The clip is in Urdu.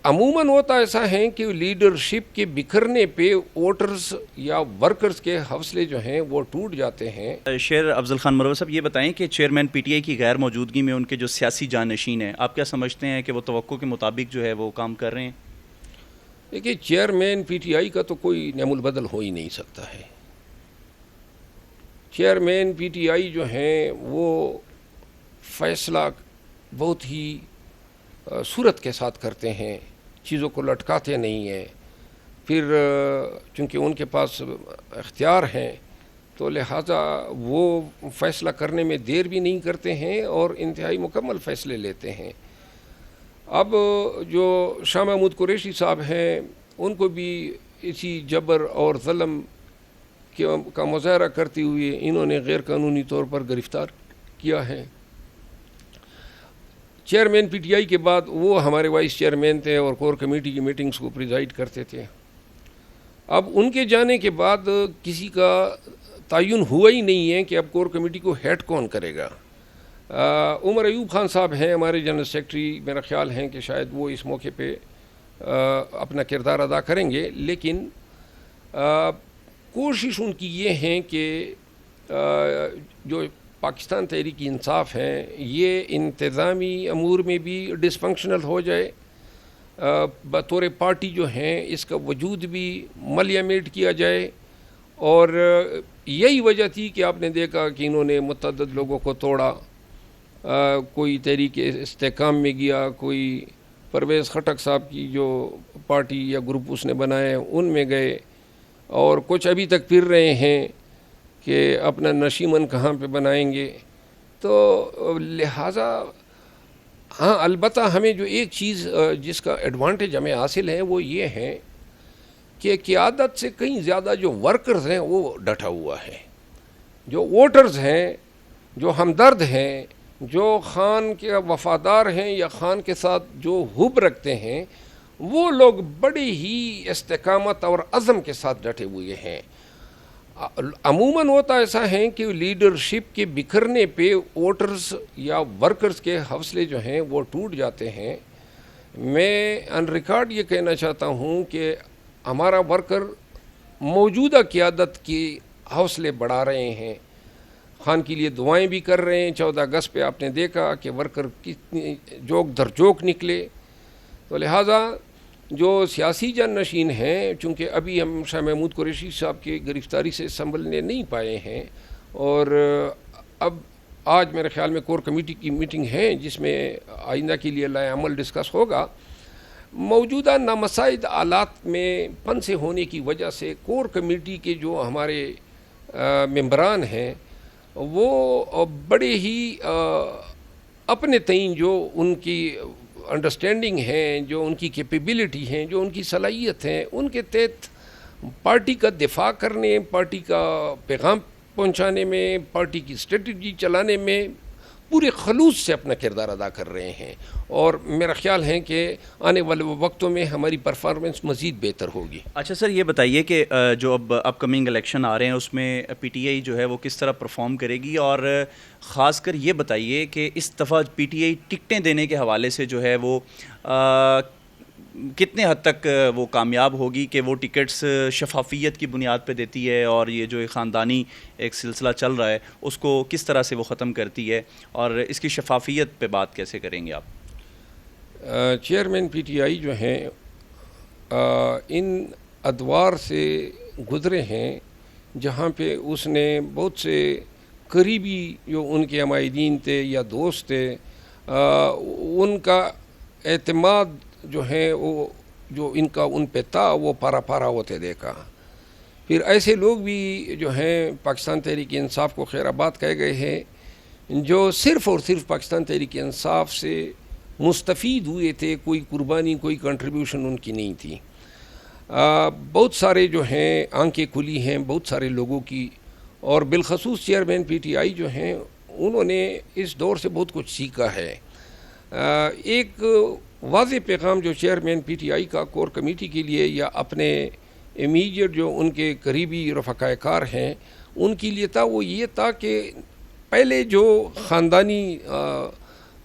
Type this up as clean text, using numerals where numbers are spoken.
عموماً ہوتا ایسا ہے کہ لیڈرشپ کے بکھرنے پہ ووٹرز یا ورکرز کے حوصلے جو ہیں وہ ٹوٹ جاتے ہیں۔ شیر افضل خان مروت صاحب، یہ بتائیں کہ چیئرمین پی ٹی آئی کی غیر موجودگی میں ان کے جو سیاسی جانشین ہیں، آپ کیا سمجھتے ہیں کہ وہ توقع کے مطابق جو ہے وہ کام کر رہے ہیں؟ دیکھیے، چیئرمین پی ٹی آئی کا تو کوئی نعم البدل ہو ہی نہیں سکتا ہے۔ چیئرمین پی ٹی آئی جو ہیں وہ فیصلہ بہت ہی صورت کے ساتھ کرتے ہیں، چیزوں کو لٹکاتے نہیں ہیں، پھر چونکہ ان کے پاس اختیار ہیں تو لہٰذا وہ فیصلہ کرنے میں دیر بھی نہیں کرتے ہیں اور انتہائی مکمل فیصلے لیتے ہیں۔ اب جو شاہ محمود قریشی صاحب ہیں، ان کو بھی اسی جبر اور ظلم کا مظاہرہ کرتے ہوئے انہوں نے غیر قانونی طور پر گرفتار کیا ہے۔ چیئرمین پی ٹی آئی کے بعد وہ ہمارے وائس چیئرمین تھے اور کور کمیٹی کی میٹنگز کو پریزائڈ کرتے تھے۔ اب ان کے جانے کے بعد کسی کا تعین ہوا ہی نہیں ہے کہ اب کور کمیٹی کو ہیڈ کون کرے گا۔ عمر ایوب خان صاحب ہیں ہمارے جنرل سیکرٹری، میرا خیال ہے کہ شاید وہ اس موقع پہ اپنا کردار ادا کریں گے، لیکن کوشش ان کی یہ ہے کہ جو پاکستان تحریک انصاف ہیں یہ انتظامی امور میں بھی ڈس فنکشنل ہو جائے، بطور پارٹی جو ہیں اس کا وجود بھی ملیمیٹ کیا جائے، اور یہی وجہ تھی کہ آپ نے دیکھا کہ انہوں نے متعدد لوگوں کو توڑا، کوئی تحریک استحکام میں گیا، کوئی پرویز خٹک صاحب کی جو پارٹی یا گروپ اس نے بنائے ان میں گئے، اور کچھ ابھی تک پھر رہے ہیں کہ اپنا نشیمن کہاں پہ بنائیں گے۔ تو لہٰذا ہاں، البتہ ہمیں جو ایک چیز جس کا ایڈوانٹیج ہمیں حاصل ہے وہ یہ ہے کہ قیادت سے کہیں زیادہ جو ورکرز ہیں وہ ڈٹا ہوا ہے، جو ووٹرز ہیں، جو ہمدرد ہیں، جو خان کے وفادار ہیں یا خان کے ساتھ جو حب رکھتے ہیں، وہ لوگ بڑے ہی استقامت اور عزم کے ساتھ ڈٹے ہوئے ہیں۔ عموماً ہوتا ایسا ہے کہ لیڈرشپ کے بکھرنے پہ ووٹرز یا ورکرز کے حوصلے جو ہیں وہ ٹوٹ جاتے ہیں۔ میں ان ریکارڈ یہ کہنا چاہتا ہوں کہ ہمارا ورکر موجودہ قیادت کے حوصلے بڑھا رہے ہیں، خان کے لیے دعائیں بھی کر رہے ہیں۔ 14 اگست پہ آپ نے دیکھا کہ ورکر کتنی جوک در جوک نکلے۔ تو لہٰذا جو سیاسی جانشین ہیں، چونکہ ابھی ہم شاہ محمود قریشی صاحب کی گرفتاری سے سنبھلنے نہیں پائے ہیں، اور اب آج میرے خیال میں کور کمیٹی کی میٹنگ ہے جس میں آئندہ کے لیے لائحہ عمل ڈسکس ہوگا، موجودہ نامساعد حالات میں پنسے ہونے کی وجہ سے کور کمیٹی کے جو ہمارے ممبران ہیں وہ بڑے ہی اپنے تئیں جو ان کی انڈرسٹینڈنگ ہیں، جو ان کی کیپیبلٹی ہیں، جو ان کی صلاحیت ہیں، ان کے تحت پارٹی کا دفاع کرنے، پارٹی کا پیغام پہنچانے میں، پارٹی کی اسٹریٹجی چلانے میں پورے خلوص سے اپنا کردار ادا کر رہے ہیں، اور میرا خیال ہے کہ آنے والے وقتوں میں ہماری پرفارمنس مزید بہتر ہوگی۔ اچھا سر، یہ بتائیے کہ جو اب اپ کمنگ الیکشن آ رہے ہیں اس میں پی ٹی آئی جو ہے وہ کس طرح پرفارم کرے گی، اور خاص کر یہ بتائیے کہ اس دفعہ پی ٹی آئی ٹکٹیں دینے کے حوالے سے جو ہے وہ کتنے حد تک وہ کامیاب ہوگی کہ وہ ٹکٹس شفافیت کی بنیاد پہ دیتی ہے، اور یہ جو خاندانی ایک سلسلہ چل رہا ہے اس کو کس طرح سے وہ ختم کرتی ہے، اور اس کی شفافیت پہ بات کیسے کریں گے آپ؟ چیئرمین پی ٹی آئی جو ہیں ان ادوار سے گزرے ہیں جہاں پہ اس نے بہت سے قریبی جو ان کے عمائدین تھے یا دوست تھے، ان کا اعتماد جو ہے وہ جو ان کا ان پہ تھا وہ پارا پارا ہوتے دیکھا۔ پھر ایسے لوگ بھی جو ہیں پاکستان تحریک انصاف کو خیر آباد کہے گئے ہیں جو صرف اور صرف پاکستان تحریک انصاف سے مستفید ہوئے تھے، کوئی قربانی، کوئی کنٹریبیوشن ان کی نہیں تھی۔ بہت سارے جو ہیں آنکھیں کھلی ہیں بہت سارے لوگوں کی، اور بالخصوص چیئرمین پی ٹی آئی جو ہیں انہوں نے اس دور سے بہت کچھ سیکھا ہے۔ ایک واضح پیغام جو چیئرمین پی ٹی آئی کا کور کمیٹی کے لیے یا اپنے امیڈیٹ جو ان کے قریبی رفقائے کار ہیں ان کے لیے تھا، وہ یہ تھا کہ پہلے جو خاندانی